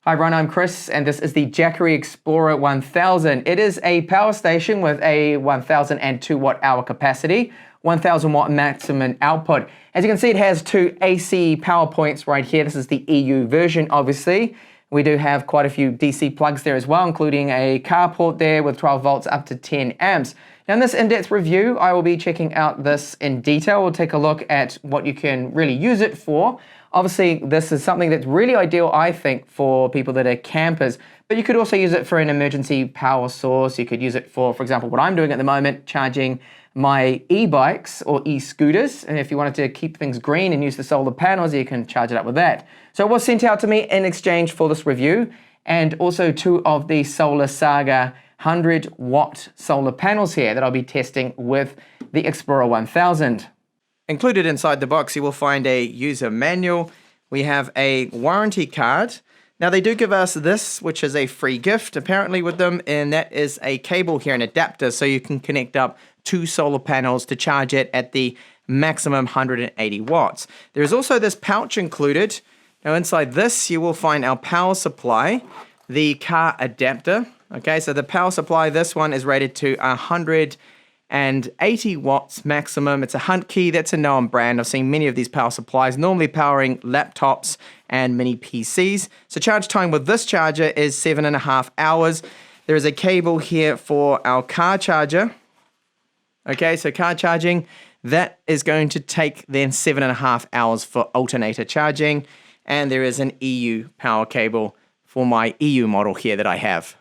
Hi everyone, I'm Chris and this is the Jackery Explorer 1000. It is a power station with a 1002 watt hour capacity, 1000 watt maximum output. As you can see, it has two AC power points right here. This is the EU version, obviously. We do have quite a few DC plugs there as well, including a car port there with 12 volts up to 10 amps. Now in this in-depth review, I will be checking out this in detail. We'll take a look at what you can really use it for. Obviously, this is something that's really ideal, I think, for people that are campers, but you could also use it for an emergency power source. You could use it for example, what I'm doing at the moment, charging my e-bikes or e-scooters. And if you wanted to keep things green and use the solar panels, you can charge it up with that. So it was sent out to me in exchange for this review, and also two of the Solar Saga 100 watt solar panels here that I'll be testing with the Explorer 1000. Included inside the box, you will find a user manual. We have a warranty card. Now they do give us this, which is a free gift apparently with them, and that is a cable here, an adapter, so you can connect up two solar panels to charge it at the maximum 180 watts. There is also this pouch included. Now inside this, you will find our power supply, the car adapter. Okay, so the power supply, this one is rated to 180 watts maximum. It's a Hunt key, that's a known brand. I've seen many of these power supplies, normally powering laptops and mini PCs. So charge time with this charger is 7.5 hours. There is a cable here for our car charger. Okay, so car charging, that is going to take then 7.5 hours for alternator charging. And there is an EU power cable for my EU model here that I have.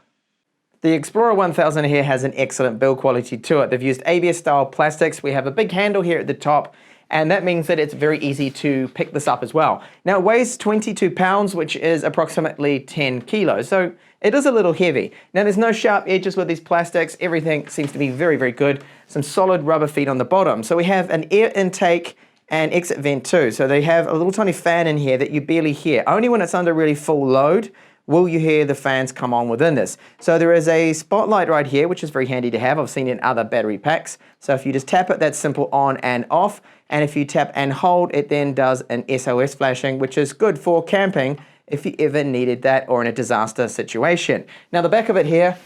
The Explorer 1000 here has an excellent build quality to it. They've used ABS style plastics. We have a big handle here at the top, and that means that it's very easy to pick this up as well. Now it weighs 22 pounds, which is approximately 10 kilos. So it is a little heavy. Now there's no sharp edges with these plastics. Everything seems to be very, very good. Some solid rubber feet on the bottom. So we have an air intake and exit vent too. So they have a little tiny fan in here that you barely hear. Only when it's under really full load will you hear the fans come on within this. So there is a spotlight right here, which is very handy to have. I've seen it in other battery packs. So if you just tap it, that's simple on and off. And if you tap and hold, it then does an SOS flashing, which is good for camping if you ever needed that or in a disaster situation. Now the back of it here,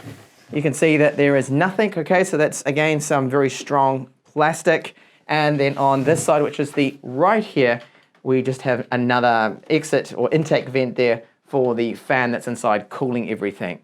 you can see that there is nothing, okay? So that's again some very strong plastic. And then on this side, which is the right here, we just have another exit or intake vent there for the fan that's inside cooling everything.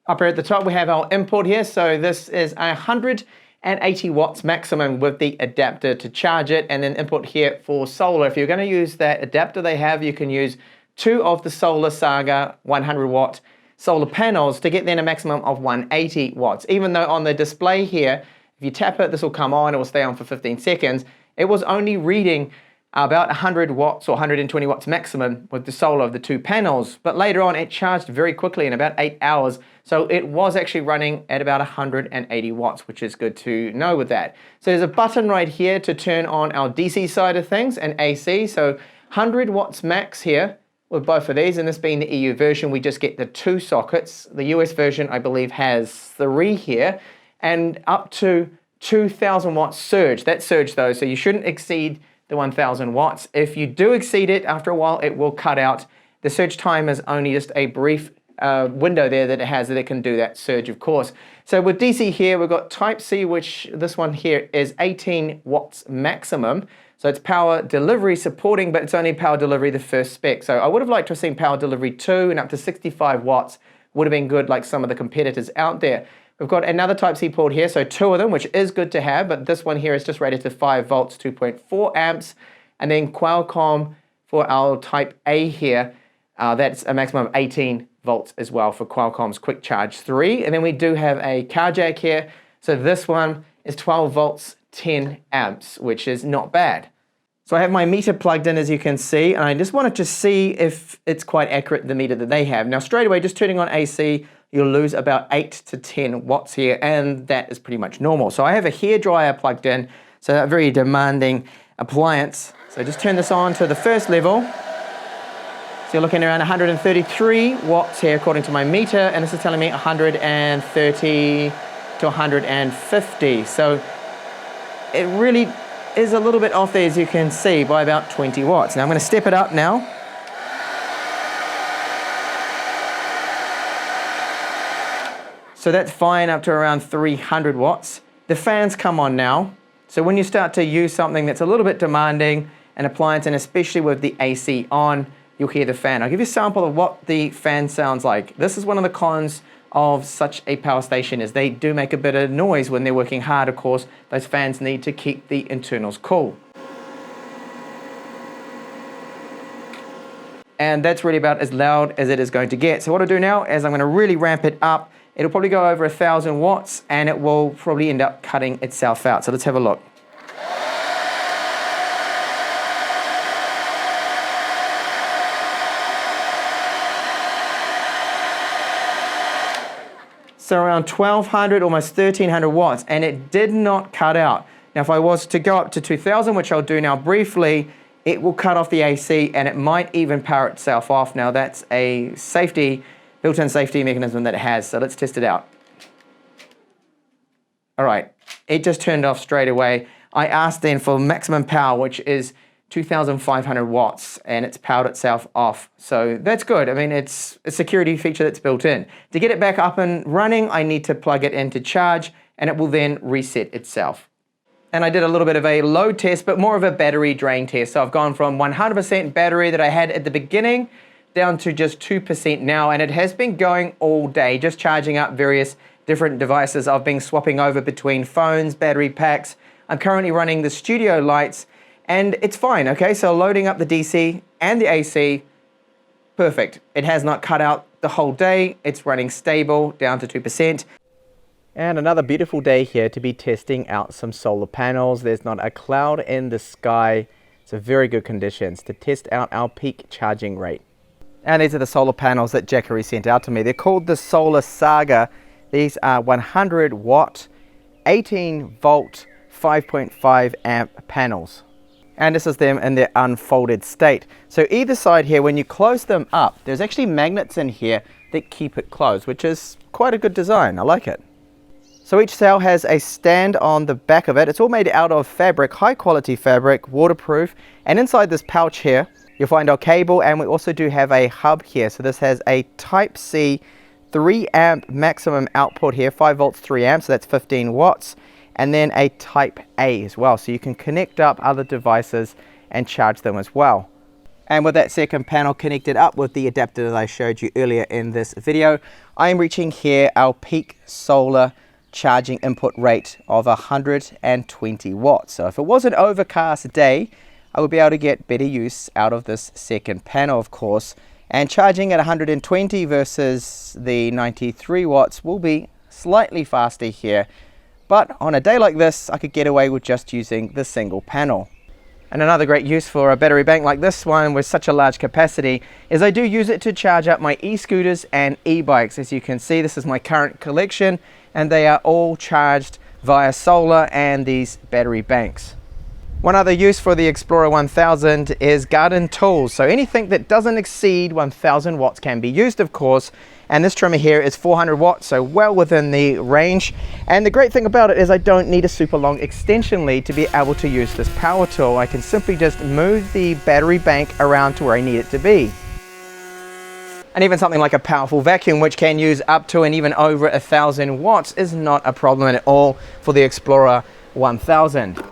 Up here at the top we have our input here, so this is 180 watts maximum with the adapter to charge it, and then input here for solar. If you're going to use that adapter they have, you can use two of the Solar Saga 100 watt solar panels to get then a maximum of 180 watts. Even though on the display here, if you tap it, this will come on, it will stay on for 15 seconds. It was only reading about 100 watts or 120 watts maximum with the solar of the two panels, but later on it charged very quickly in about 8 hours, so it was actually running at about 180 watts, which is good to know with that. So there's a button right here to turn on our DC side of things and AC, so 100 watts max here with both of these, and this being the EU version, we just get the two sockets. The US version, I believe, has 3 here, and up to 2000 watts surge. That's surge though, so you shouldn't exceed the 1000 watts. If you do exceed it, after a while it will cut out. The surge time is only just a brief window there that it has that it can do that surge, of course. So with DC here, we've got Type C, which this one here is 18 watts maximum. So it's power delivery supporting, but it's only power delivery the first spec. So I would have liked to have seen power delivery 2 and up to 65 watts would have been good like some of the competitors out there. We've got another Type C port here, so 2 of them, which is good to have, but this one here is just rated to 5 volts, 2.4 amps, and then Qualcomm for our Type A here, that's a maximum of 18 volts as well for Qualcomm's Quick Charge 3, and then we do have a car jack here, so this one is 12 volts, 10 amps, which is not bad. So I have my meter plugged in, as you can see, and I just wanted to see if it's quite accurate, the meter that they have. Now straight away, just turning on AC, you'll lose about 8 to 10 watts here, and that is pretty much normal. So I have a hairdryer plugged in, so a very demanding appliance. So just turn this on to the first level. So you're looking around 133 watts here according to my meter, and this is telling me 130 to 150. So it really is a little bit off there, as you can see, by about 20 watts. Now I'm going to step it up now. So that's fine up to around 300 watts. The fans come on now. So when you start to use something that's a little bit demanding, an appliance, and especially with the AC on, you'll hear the fan. I'll give you a sample of what the fan sounds like. This is one of the cons of such a power station, is they do make a bit of noise when they're working hard. Of course, those fans need to keep the internals cool. And that's really about as loud as it is going to get. So what I'll do now is I'm going to really ramp it up. It'll probably go over 1,000 watts and it will probably end up cutting itself out. So let's have a look. So around 1,200, almost 1,300 watts, and it did not cut out. Now if I was to go up to 2,000, which I'll do now briefly, it will cut off the AC and it might even power itself off. Now that's a built-in safety mechanism that it has, so let's test it out. All right, it just turned off straight away. I asked then for maximum power, which is 2,500 watts, and it's powered itself off. So that's good. I mean, it's a security feature that's built in. To get it back up and running, I need to plug it in to charge, and it will then reset itself. And I did a little bit of a load test, but more of a battery drain test. So I've gone from 100% battery that I had at the beginning down to just 2% now, and it has been going all day, just charging up various different devices. I've been swapping over between phones, battery packs. I'm currently running the studio lights, and it's fine, okay? So loading up the DC and the AC, perfect. It has not cut out the whole day. It's running stable down to 2%. And another beautiful day here to be testing out some solar panels. There's not a cloud in the sky. So very good conditions to test out our peak charging rate. And these are the solar panels that Jackery sent out to me. They're called the Solar Saga. These are 100 watt, 18 volt, 5.5 amp panels. And this is them in their unfolded state. So either side here, when you close them up, there's actually magnets in here that keep it closed, which is quite a good design. I like it. So each cell has a stand on the back of it. It's all made out of fabric, high quality fabric, waterproof. And inside this pouch here, you'll find our cable, and we also do have a hub here. So this has a Type-C 3 amp maximum output here, 5 volts, 3 amps, so that's 15 watts. And then a Type-A as well. So you can connect up other devices and charge them as well. And with that second panel connected up with the adapter that I showed you earlier in this video, I am reaching here our peak solar charging input rate of 120 watts. So if it was an overcast day, I would be able to get better use out of this second panel, of course. And charging at 120 versus the 93 watts will be slightly faster here. But on a day like this, I could get away with just using the single panel. And another great use for a battery bank like this one with such a large capacity is I do use it to charge up my e-scooters and e-bikes. As you can see, this is my current collection, and they are all charged via solar and these battery banks. One other use for the Explorer 1000 is garden tools. So anything that doesn't exceed 1000 watts can be used, of course. And this trimmer here is 400 watts, so well within the range. And the great thing about it is I don't need a super long extension lead to be able to use this power tool. I can simply just move the battery bank around to where I need it to be. And even something like a powerful vacuum, which can use up to and even over 1000 watts, is not a problem at all for the Explorer 1000.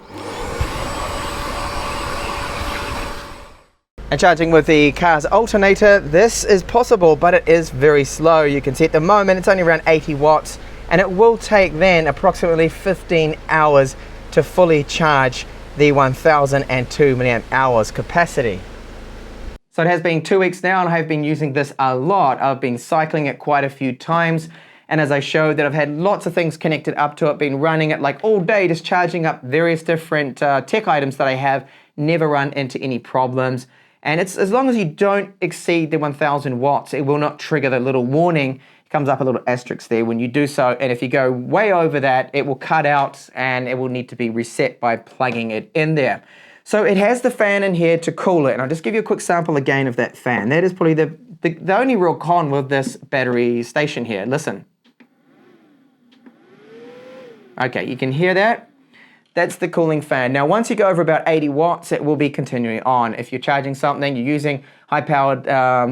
And charging with the car's alternator, this is possible, but it is very slow. You can see at the moment it's only around 80 watts, and it will take then approximately 15 hours to fully charge the 1002 milliamp hours capacity. So it has been 2 weeks now, and I have been using this a lot. I've been cycling it quite a few times, and as I showed that I've had lots of things connected up to it, been running it like all day, just charging up various different tech items that I have, never run into any problems. And it's as long as you don't exceed the 1000 watts, it will not trigger the little warning. It comes up a little asterisk there when you do so. And if you go way over that, it will cut out and it will need to be reset by plugging it in there. So it has the fan in here to cool it. And I'll just give you a quick sample again of that fan. That is probably the only real con with this battery station here. Listen. Okay, you can hear that. That's the cooling fan. Now, once you go over about 80 watts, it will be continuing on. If you're charging something, you're using high-powered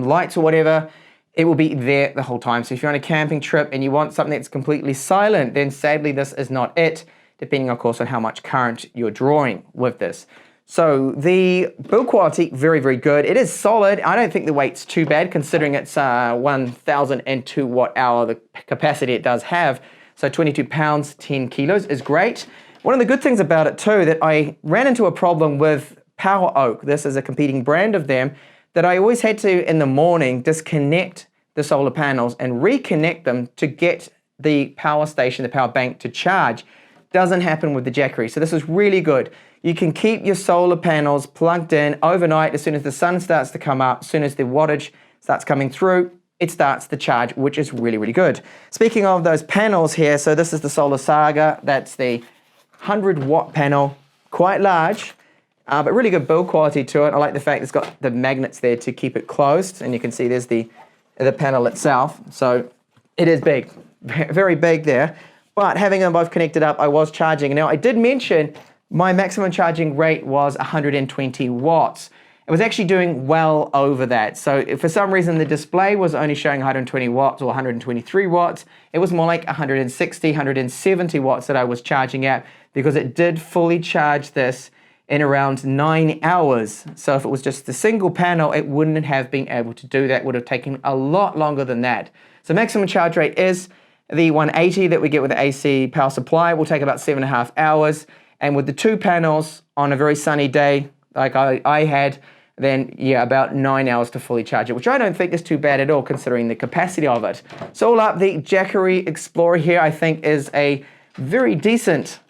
lights or whatever, it will be there the whole time. So if you're on a camping trip and you want something that's completely silent, then sadly this is not it, depending of course on how much current you're drawing with this. So the build quality, very, very good. It is solid. I don't think the weight's too bad considering it's 1,002 watt hour, the capacity it does have. So 22 pounds, 10 kilos is great. One of the good things about it too, that I ran into a problem with Power Oak. This is a competing brand of them, that I always had to, in the morning, disconnect the solar panels and reconnect them to get the power station, the power bank to charge. Doesn't happen with the Jackery. So this is really good. You can keep your solar panels plugged in overnight. As soon as the sun starts to come up, as soon as the wattage starts coming through, it starts to charge, which is really, really good. Speaking of those panels here, so this is the Solar Saga. That's the 100 watt panel, quite large, but really good build quality to it. I like the fact it's got the magnets there to keep it closed, and you can see there's the panel itself. So it is big, very big there. But having them both connected up, I was charging. Now I did mention my maximum charging rate was 120 watts. It was actually doing well over that. So if for some reason the display was only showing 120 watts or 123 watts, it was more like 160, 170 watts that I was charging at, because it did fully charge this in around 9 hours. So if it was just the single panel, it wouldn't have been able to do that. It would have taken a lot longer than that. So maximum charge rate is the 180 that we get with the AC power supply. It will take about 7.5 hours. And with the two panels on a very sunny day, like I had, then yeah, about 9 hours to fully charge it, which I don't think is too bad at all considering the capacity of it. So all up, the Jackery Explorer here I think is a very decent,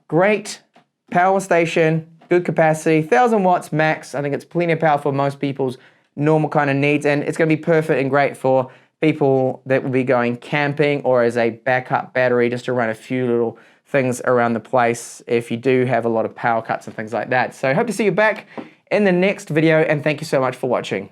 great power station, good capacity, 1,000 watts max. I think it's plenty of power for most people's normal kind of needs, and it's going to be perfect and great for people that will be going camping or as a backup battery just to run a few little things around the place if you do have a lot of power cuts and things like that. So I hope to see you back in the next video, and thank you so much for watching.